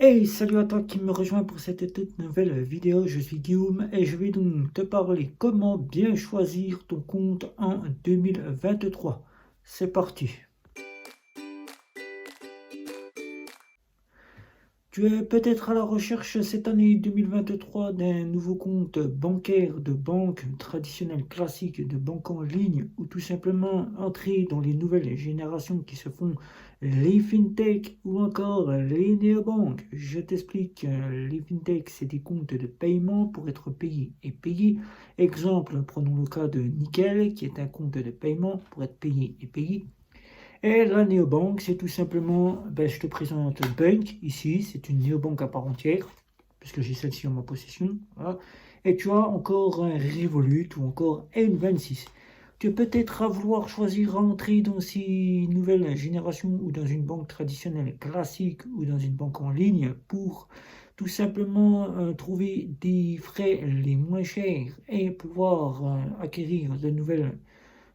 Hey, salut à toi qui me rejoint pour cette toute nouvelle vidéo. Je suis Guillaume et je vais donc te parler comment bien choisir ton compte en 2023. C'est parti. Tu es peut-être à la recherche cette année 2023 d'un nouveau compte bancaire de banque traditionnelle classique de banque en ligne ou tout simplement entrer dans les nouvelles générations qui se font les fintech ou encore les néobanques. Je t'explique, les fintech c'est des comptes de paiement pour être payé et payé. Exemple, prenons le cas de Nickel qui est un compte de paiement pour être payé et payé. Et la néobanque, c'est tout simplement, je te présente Bank, ici, c'est une néobanque à part entière, puisque j'ai celle-ci en ma possession. Voilà. Et tu as encore un Revolut ou encore N26. Tu peux peut-être à vouloir choisir rentrer dans ces nouvelles générations ou dans une banque traditionnelle classique ou dans une banque en ligne pour tout simplement trouver des frais les moins chers et pouvoir acquérir de nouvelles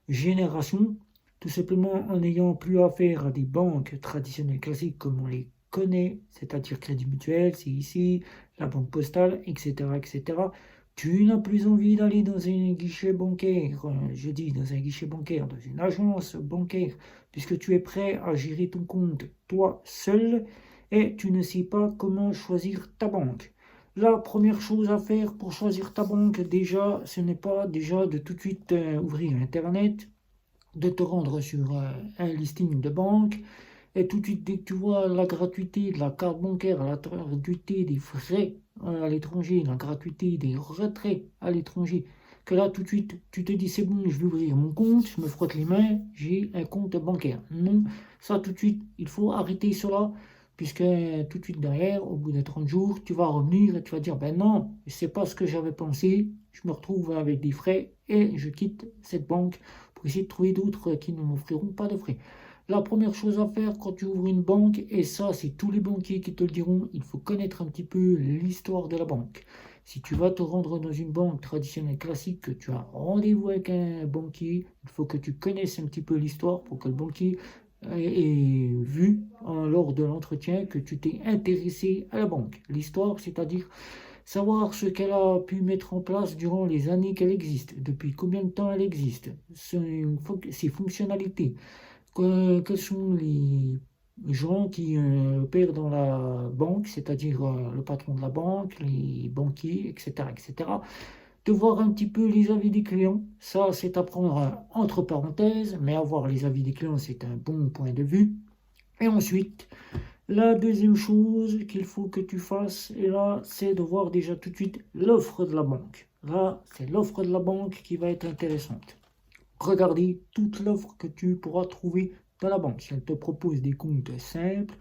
génération, tout simplement en n'ayant plus affaire à des banques traditionnelles classiques comme on les connaît, c'est-à-dire Crédit Mutuel, CIC, la Banque Postale, etc., etc. Tu n'as plus envie d'aller dans un guichet bancaire, je dis dans un guichet bancaire, dans une agence bancaire, puisque tu es prêt à gérer ton compte toi seul et tu ne sais pas comment choisir ta banque. La première chose à faire pour choisir ta banque, déjà, ce n'est pas déjà de tout de suite ouvrir Internet, de te rendre sur un listing de banque, et tout de suite, dès que tu vois la gratuité de la carte bancaire, la gratuité des frais à l'étranger, la gratuité des retraits à l'étranger, que là, tout de suite, tu te dis, c'est bon, je vais ouvrir mon compte, je me frotte les mains, j'ai un compte bancaire. Non, ça, tout de suite, il faut arrêter cela, puisque tout de suite derrière, au bout de 30 jours, tu vas revenir et tu vas dire, ben non, c'est pas ce que j'avais pensé, je me retrouve avec des frais et je quitte cette banque pour essayer de trouver d'autres qui ne m'offriront pas de frais. La première chose à faire quand tu ouvres une banque, et ça c'est tous les banquiers qui te le diront, il faut connaître un petit peu l'histoire de la banque. Si tu vas te rendre dans une banque traditionnelle classique, que tu as rendez-vous avec un banquier, il faut que tu connaisses un petit peu l'histoire pour que le banquier ait vu lors de l'entretien que tu t'es intéressé à la banque. L'histoire, c'est-à-dire savoir ce qu'elle a pu mettre en place durant les années qu'elle existe, depuis combien de temps elle existe, ses fonctionnalités, quels sont les gens qui opèrent dans la banque, c'est-à-dire le patron de la banque, les banquiers, etc., etc. De voir un petit peu les avis des clients, ça c'est à prendre entre parenthèses, mais avoir les avis des clients c'est un bon point de vue. Et ensuite, la deuxième chose qu'il faut que tu fasses, et là, c'est de voir déjà tout de suite l'offre de la banque. Là, c'est l'offre de la banque qui va être intéressante. Regardez toute l'offre que tu pourras trouver dans la banque. Si elle te propose des comptes simples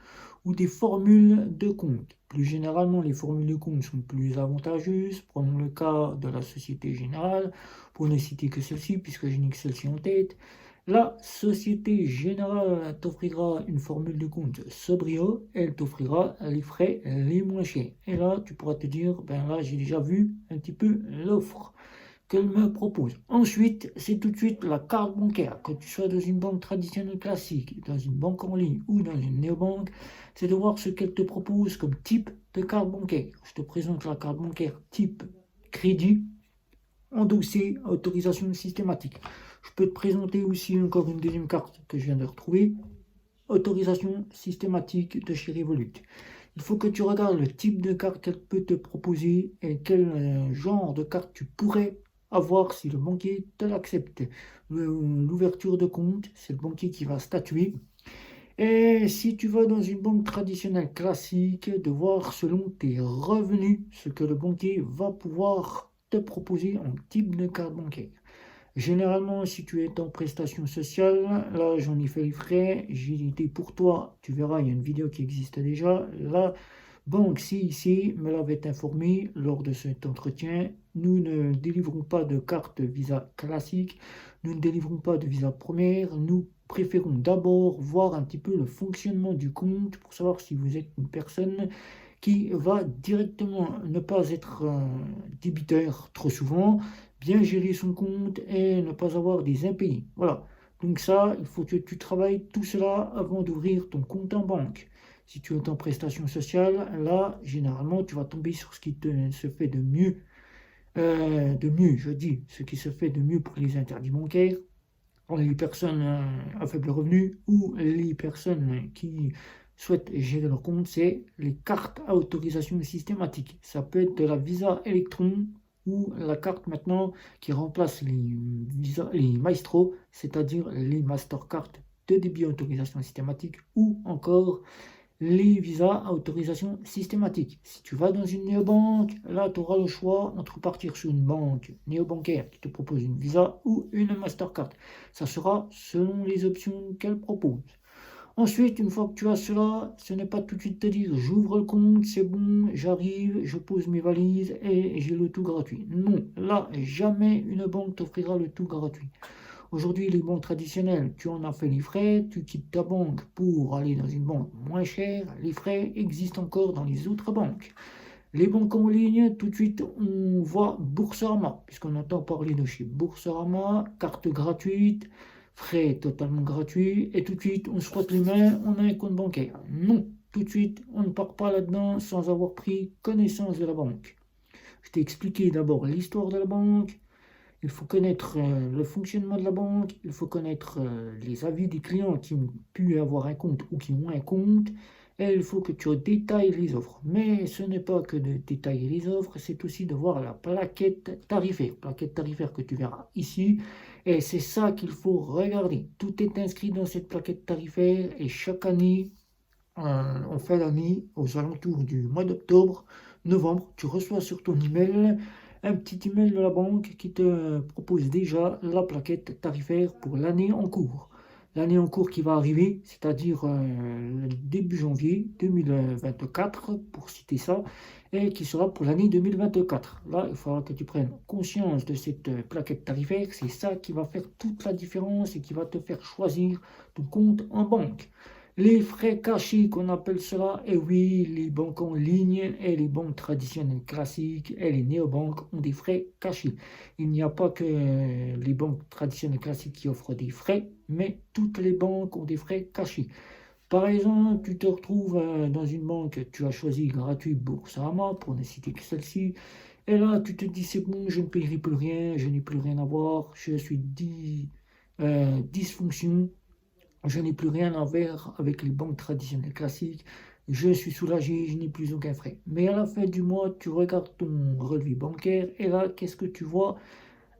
ou des formules de compte. Plus généralement, les formules de compte sont plus avantageuses. Prenons le cas de la Société Générale, pour ne citer que celle-ci, puisque je n'ai que celle-ci en tête. La Société Générale t'offrira une formule de compte Sobrio, elle t'offrira les frais les moins chers. Et là, tu pourras te dire, ben là, j'ai déjà vu un petit peu l'offre qu'elle me propose. Ensuite, c'est tout de suite la carte bancaire. Que tu sois dans une banque traditionnelle classique, dans une banque en ligne ou dans une néobanque, c'est de voir ce qu'elle te propose comme type de carte bancaire. Je te présente la carte bancaire type crédit, endossé, autorisation systématique. Je peux te présenter aussi encore une deuxième carte que je viens de retrouver, autorisation systématique de chez Revolut. Il faut que tu regardes le type de carte qu'elle peut te proposer et quel genre de carte tu pourrais avoir si le banquier te l'accepte. L'ouverture de compte, c'est le banquier qui va statuer. Et si tu vas dans une banque traditionnelle classique, de voir selon tes revenus ce que le banquier va pouvoir te proposer en type de carte bancaire. Généralement, si tu es en prestation sociale, là j'en ai fait les frais, j'ai été pour toi, tu verras, il y a une vidéo qui existe déjà. La banque CIC me l'avait informé lors de cet entretien, nous ne délivrons pas de carte Visa classique, nous ne délivrons pas de Visa première, nous préférons d'abord voir un petit peu le fonctionnement du compte pour savoir si vous êtes une personne qui va directement ne pas être débiteur trop souvent, bien gérer son compte et ne pas avoir des impayés. Voilà. Donc ça, il faut que tu travailles tout cela avant d'ouvrir ton compte en banque. Si tu es en prestation sociale, là, généralement, tu vas tomber sur ce qui se fait de mieux, je dis, ce qui se fait de mieux pour les interdits bancaires, pour les personnes à faible revenu ou les personnes qui souhaitent gérer leur compte, c'est les cartes à autorisation systématique. Ça peut être de la Visa Electron ou la carte maintenant qui remplace les Maestro, c'est-à-dire les Mastercard de débit à autorisation systématique ou encore les visas à autorisation systématique. Si tu vas dans une néobanque, là tu auras le choix entre partir sur une banque néobancaire qui te propose une visa ou une Mastercard. Ça sera selon les options qu'elle propose. Ensuite, une fois que tu as cela, ce n'est pas tout de suite te dire j'ouvre le compte, c'est bon, j'arrive, je pose mes valises et j'ai le tout gratuit. Non, là, jamais une banque t'offrira le tout gratuit. Aujourd'hui, les banques traditionnelles, tu en as fait les frais, tu quittes ta banque pour aller dans une banque moins chère, les frais existent encore dans les autres banques. Les banques en ligne, tout de suite, on voit Boursorama, puisqu'on entend parler de chez Boursorama, carte gratuite, frais totalement gratuits, et tout de suite, on se frotte les mains, on a un compte bancaire. Non, tout de suite, on ne part pas là-dedans sans avoir pris connaissance de la banque. Je t'ai expliqué d'abord l'histoire de la banque. Il faut connaître le fonctionnement de la banque, il faut connaître les avis des clients qui ont pu avoir un compte ou qui ont un compte, et il faut que tu détailles les offres. Mais ce n'est pas que de détailler les offres, c'est aussi de voir la plaquette tarifaire que tu verras ici, et c'est ça qu'il faut regarder. Tout est inscrit dans cette plaquette tarifaire, et chaque année, en fin d'année, aux alentours du mois d'octobre, novembre, tu reçois sur ton email un petit email de la banque qui te propose déjà la plaquette tarifaire pour l'année en cours. L'année en cours qui va arriver, c'est-à-dire le début janvier 2024, pour citer ça, et qui sera pour l'année 2024. Là, il faudra que tu prennes conscience de cette plaquette tarifaire. C'est ça qui va faire toute la différence et qui va te faire choisir ton compte en banque. Les frais cachés qu'on appelle cela, et oui, les banques en ligne et les banques traditionnelles classiques et les néobanques ont des frais cachés. Il n'y a pas que les banques traditionnelles classiques qui offrent des frais, mais toutes les banques ont des frais cachés. Par exemple, tu te retrouves dans une banque, tu as choisi gratuit Boursorama, pour ne citer que celle-ci, et là tu te dis c'est bon, je ne paierai plus rien, je n'ai plus rien à voir, je suis dysfonction. Je n'ai plus rien à faire avec les banques traditionnelles classiques. Je suis soulagé, je n'ai plus aucun frais. Mais à la fin du mois, tu regardes ton relevé bancaire et là, qu'est-ce que tu vois?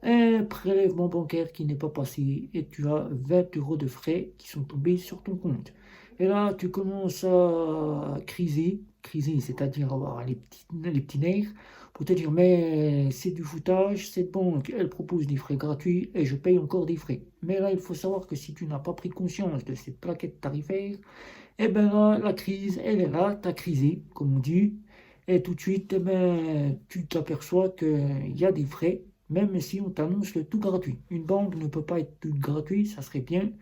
Un prélèvement bancaire qui n'est pas passé et tu as 20 euros de frais qui sont tombés sur ton compte. Et là, tu commences à criser, c'est-à-dire avoir les petits nerfs, pour te dire, mais c'est du foutage, cette banque, elle propose des frais gratuits et je paye encore des frais. Mais là, il faut savoir que si tu n'as pas pris conscience de cette plaquette tarifaire, eh ben là, la crise, elle est là, tu as crisé, comme on dit, et tout de suite, eh ben, tu t'aperçois qu'il y a des frais, même si on t'annonce le tout gratuit. Une banque ne peut pas être tout gratuit, ça serait bien,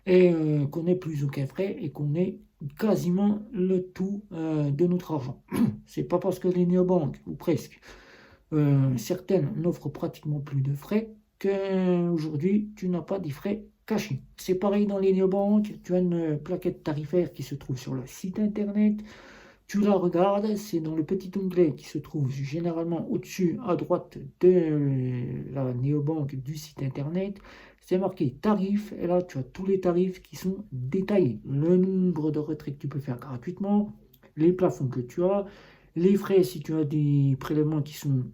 et qu'on n'ait plus aucun frais et qu'on ait quasiment le tout de notre argent. C'est pas parce que les néobanques, ou presque, certaines n'offrent pratiquement plus de frais qu'aujourd'hui tu n'as pas des frais cachés. C'est pareil dans les néobanques, tu as une plaquette tarifaire qui se trouve sur le site internet. Tu la regardes, c'est dans le petit onglet qui se trouve généralement au-dessus à droite de la néobanque du site internet. C'est marqué tarifs et là tu as tous les tarifs qui sont détaillés. Le nombre de retraits que tu peux faire gratuitement, les plafonds que tu as, les frais si tu as des prélèvements qui sont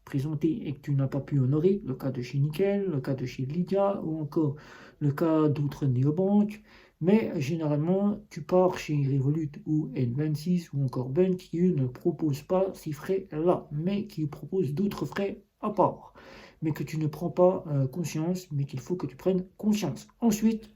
présentés et que tu n'as pas pu honorer, le cas de chez Nickel, le cas de chez Lydia ou encore le cas d'autres néobanques. Mais généralement, tu pars chez Revolut ou N26 ou encore Ben qui eux ne proposent pas ces frais-là, mais qui proposent d'autres frais à part, mais que tu ne prends pas conscience, mais qu'il faut que tu prennes conscience. Ensuite,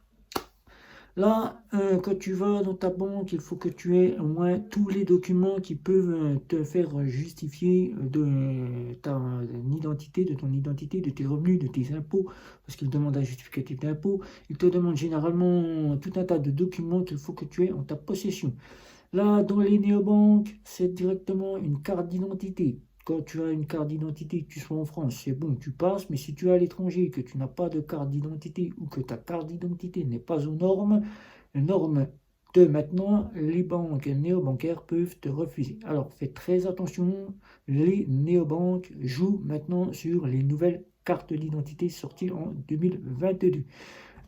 là, quand tu vas dans ta banque, il faut que tu aies au moins tous les documents qui peuvent te faire justifier de ton identité, de tes revenus, de tes impôts, parce qu'ils demandent un justificatif d'impôt. Ils te demandent généralement tout un tas de documents qu'il faut que tu aies en ta possession. Là, dans les néobanques, c'est directement une carte d'identité. Quand tu as une carte d'identité, que tu sois en France, c'est bon, tu passes, mais si tu es à l'étranger, que tu n'as pas de carte d'identité ou que ta carte d'identité n'est pas aux normes de maintenant, les banques néobancaires peuvent te refuser. Alors, fais très attention, les néobanques jouent maintenant sur les nouvelles cartes d'identité sorties en 2022.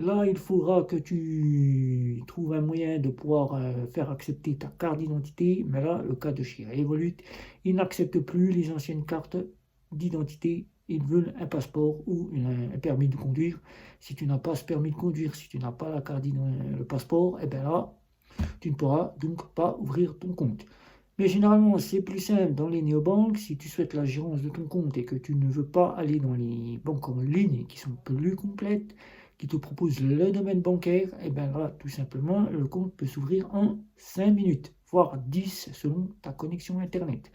Là, il faudra que tu trouves un moyen de pouvoir faire accepter ta carte d'identité, mais là, le cas de chez Revolut, ils n'acceptent plus les anciennes cartes d'identité. Ils veulent un passeport ou un permis de conduire. Si tu n'as pas ce permis de conduire, si tu n'as pas la carte le passeport, et bien là, tu ne pourras donc pas ouvrir ton compte. Mais généralement, c'est plus simple dans les néobanques. Si tu souhaites la gérance de ton compte et que tu ne veux pas aller dans les banques en ligne qui sont plus complètes, qui te proposent le domaine bancaire, et bien là, tout simplement, le compte peut s'ouvrir en 5 minutes, voire 10 selon ta connexion Internet.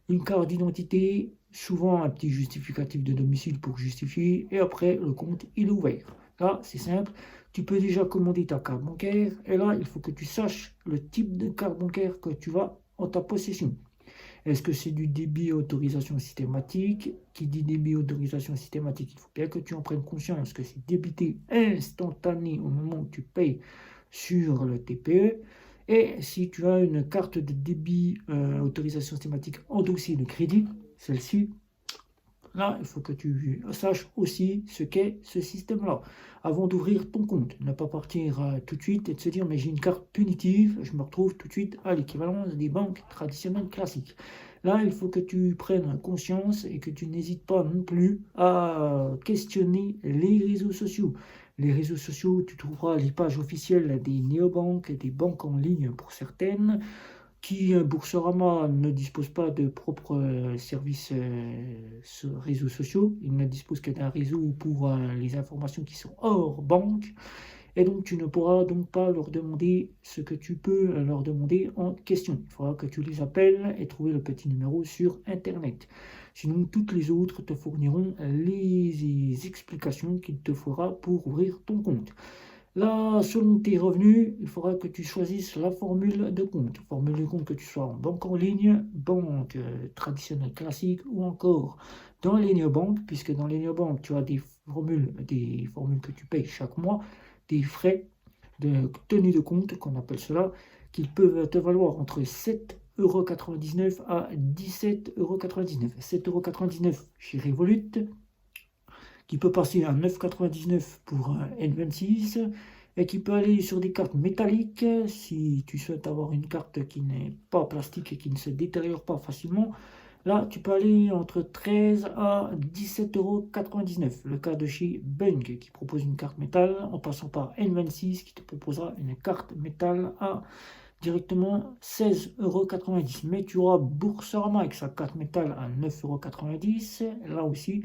Une carte d'identité, souvent un petit justificatif de domicile pour justifier, et après, le compte, il est ouvert. Là, c'est simple. Tu peux déjà commander ta carte bancaire, et là, il faut que tu saches le type de carte bancaire que tu vas en ta possession. Est-ce que c'est du débit autorisation systématique? Qui dit débit autorisation systématique, il faut bien que tu en prennes conscience que c'est débité instantané au moment où tu payes sur le TPE. Et si tu as une carte de débit autorisation systématique en dossier de crédit, celle-ci, là, il faut que tu saches aussi ce qu'est ce système-là avant d'ouvrir ton compte. Ne pas partir tout de suite et de se dire mais j'ai une carte punitive, je me retrouve tout de suite à l'équivalence des banques traditionnelles classiques. Là, il faut que tu prennes conscience et que tu n'hésites pas non plus à questionner les réseaux sociaux. Les réseaux sociaux, tu trouveras les pages officielles des néobanques, des banques en ligne pour certaines, qui Boursorama ne dispose pas de propres services réseaux sociaux, il ne dispose que d'un réseau pour les informations qui sont hors banque, et donc tu ne pourras donc pas leur demander ce que tu peux leur demander en question. Il faudra que tu les appelles et trouver le petit numéro sur Internet. Sinon, toutes les autres te fourniront les explications qu'il te faudra pour ouvrir ton compte. Là, selon tes revenus, il faudra que tu choisisses la formule de compte. Formule de compte que tu sois en banque en ligne, banque traditionnelle classique ou encore dans les néobanques, puisque dans les néobanques, tu as des formules que tu payes chaque mois, des frais de tenue de compte, qu'on appelle cela, qui peuvent te valoir entre 7,99 € à 17,99 €. 7,99 € chez Revolut, qui peut passer à 9,99 € pour un N26 et qui peut aller sur des cartes métalliques si tu souhaites avoir une carte qui n'est pas plastique et qui ne se détériore pas facilement. Là, tu peux aller entre 13 à 17,99 €. Le cas de chez Bung qui propose une carte métal en passant par N26 qui te proposera une carte métal à directement 16,90 €. Mais tu auras Boursorama avec sa carte métal à 9,90 €. Là aussi,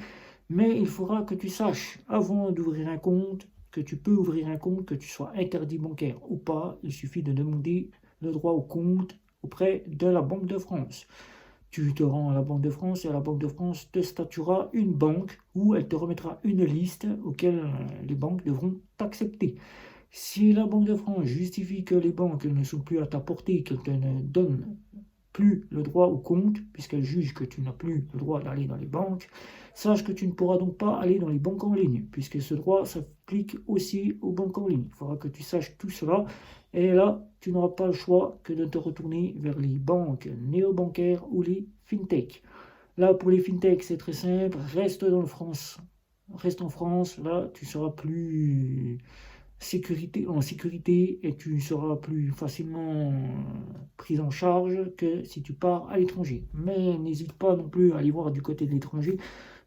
mais il faudra que tu saches, avant d'ouvrir un compte, que tu peux ouvrir un compte, que tu sois interdit bancaire ou pas. Il suffit de demander le droit au compte auprès de la Banque de France. Tu te rends à la Banque de France et la Banque de France te statuera une banque où elle te remettra une liste auquel les banques devront t'accepter. Si la Banque de France justifie que les banques ne sont plus à ta portée, qu'elles te ne donnent plus le droit au compte, puisqu'elle juge que tu n'as plus le droit d'aller dans les banques, sache que tu ne pourras donc pas aller dans les banques en ligne, puisque ce droit s'applique aussi aux banques en ligne. Il faudra que tu saches tout cela, et là, tu n'auras pas le choix que de te retourner vers les banques néobancaires ou les fintech. Là, pour les fintech, c'est très simple, reste en France, là, tu seras plus en sécurité et tu seras plus facilement pris en charge que si tu pars à l'étranger. Mais n'hésite pas non plus à aller voir du côté de l'étranger.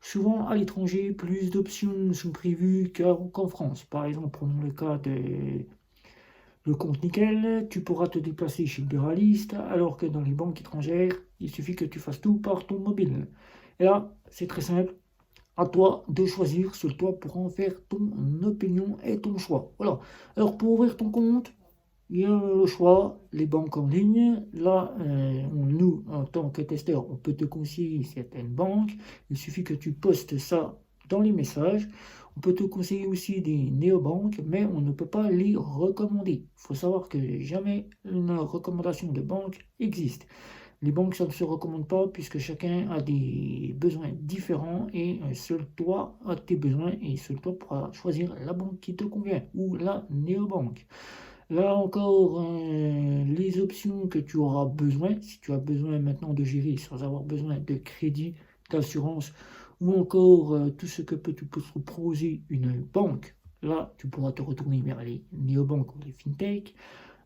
Souvent à l'étranger, plus d'options sont prévues qu'en France. Par exemple, prenons le cas de le compte nickel, tu pourras te déplacer chez le buraliste, alors que dans les banques étrangères, il suffit que tu fasses tout par ton mobile. Et là, c'est très simple. À toi de choisir, seul toi pour en faire ton opinion et ton choix. Voilà. Alors pour ouvrir ton compte, il y a le choix, les banques en ligne. Là, nous, en tant que testeur, on peut te conseiller certaines banques. Il suffit que tu postes ça dans les messages. On peut te conseiller aussi des néobanques, mais on ne peut pas les recommander. Il faut savoir que jamais une recommandation de banque existe. Les banques, ça ne se recommande pas puisque chacun a des besoins différents et seul toi as tes besoins et seul toi pourras choisir la banque qui te convient ou la néobanque. Là encore, les options que tu auras besoin, si tu as besoin maintenant de gérer sans avoir besoin de crédit, d'assurance, ou encore tout ce que peut te proposer une banque. Là, tu pourras te retourner vers les néobanques ou les fintechs.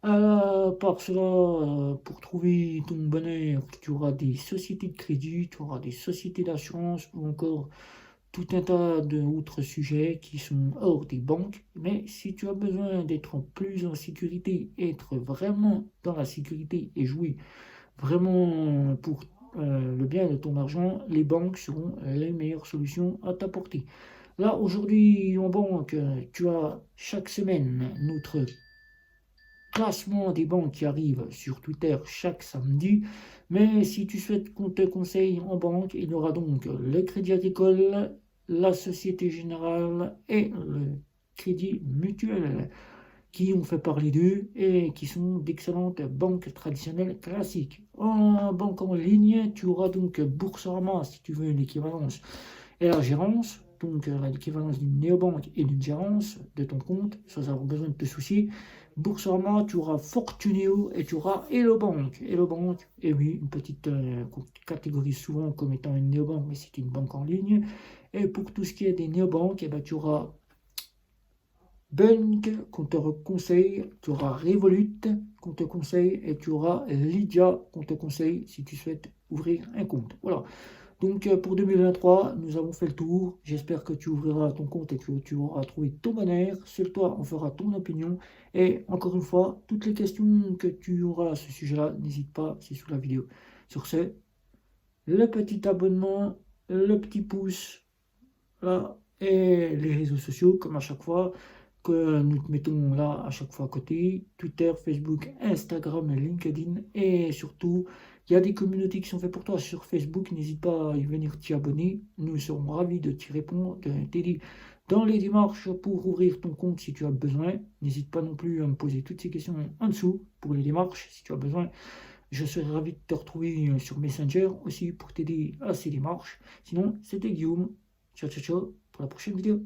Par cela, pour trouver ton bonheur, tu auras des sociétés de crédit, tu auras des sociétés d'assurance ou encore tout un tas d'autres sujets qui sont hors des banques. Mais si tu as besoin d'être plus en sécurité, être vraiment dans la sécurité et jouer vraiment pour le bien de ton argent, les banques seront les meilleures solutions à t'apporter. Là, aujourd'hui, en banque, tu as chaque semaine notre classement des banques qui arrive sur Twitter chaque samedi. Mais si tu souhaites qu'on te conseille en banque, il y aura donc le Crédit Agricole, la Société Générale et le Crédit Mutuel qui ont fait parler d'eux et qui sont d'excellentes banques traditionnelles classiques. En banque en ligne, tu auras donc Boursorama si tu veux une équivalence et la gérance, donc l'équivalence d'une néobanque et d'une gérance de ton compte, sans avoir besoin de te soucier. Boursorama, tu auras Fortuneo et tu auras Hello Bank. Hello Bank, et oui, une petite catégorie souvent comme étant une néobanque, mais c'est une banque en ligne. Et pour tout ce qui est des néobanques, eh ben, tu auras Bunk qu'on te conseille, tu auras Revolut qu'on te conseille et tu auras Lydia qu'on te conseille si tu souhaites ouvrir un compte. Voilà. Donc pour 2023, nous avons fait le tour. J'espère que tu ouvriras ton compte et que tu auras trouvé ton bonheur. Seul toi en fera ton opinion. Et encore une fois, toutes les questions que tu auras à ce sujet-là, n'hésite pas, c'est sous la vidéo. Sur ce, le petit abonnement, le petit pouce, là, et les réseaux sociaux, comme à chaque fois, que nous te mettons là à chaque fois à côté, Twitter, Facebook, Instagram, LinkedIn, et surtout, il y a des communautés qui sont faites pour toi sur Facebook, n'hésite pas à y venir t'y abonner, nous serons ravis de t'y répondre, de t'aider dans les démarches pour ouvrir ton compte si tu as besoin, n'hésite pas non plus à me poser toutes ces questions en dessous pour les démarches si tu as besoin. Je serai ravi de te retrouver sur Messenger aussi pour t'aider à ces démarches. Sinon, c'était Guillaume. Ciao, ciao, ciao pour la prochaine vidéo.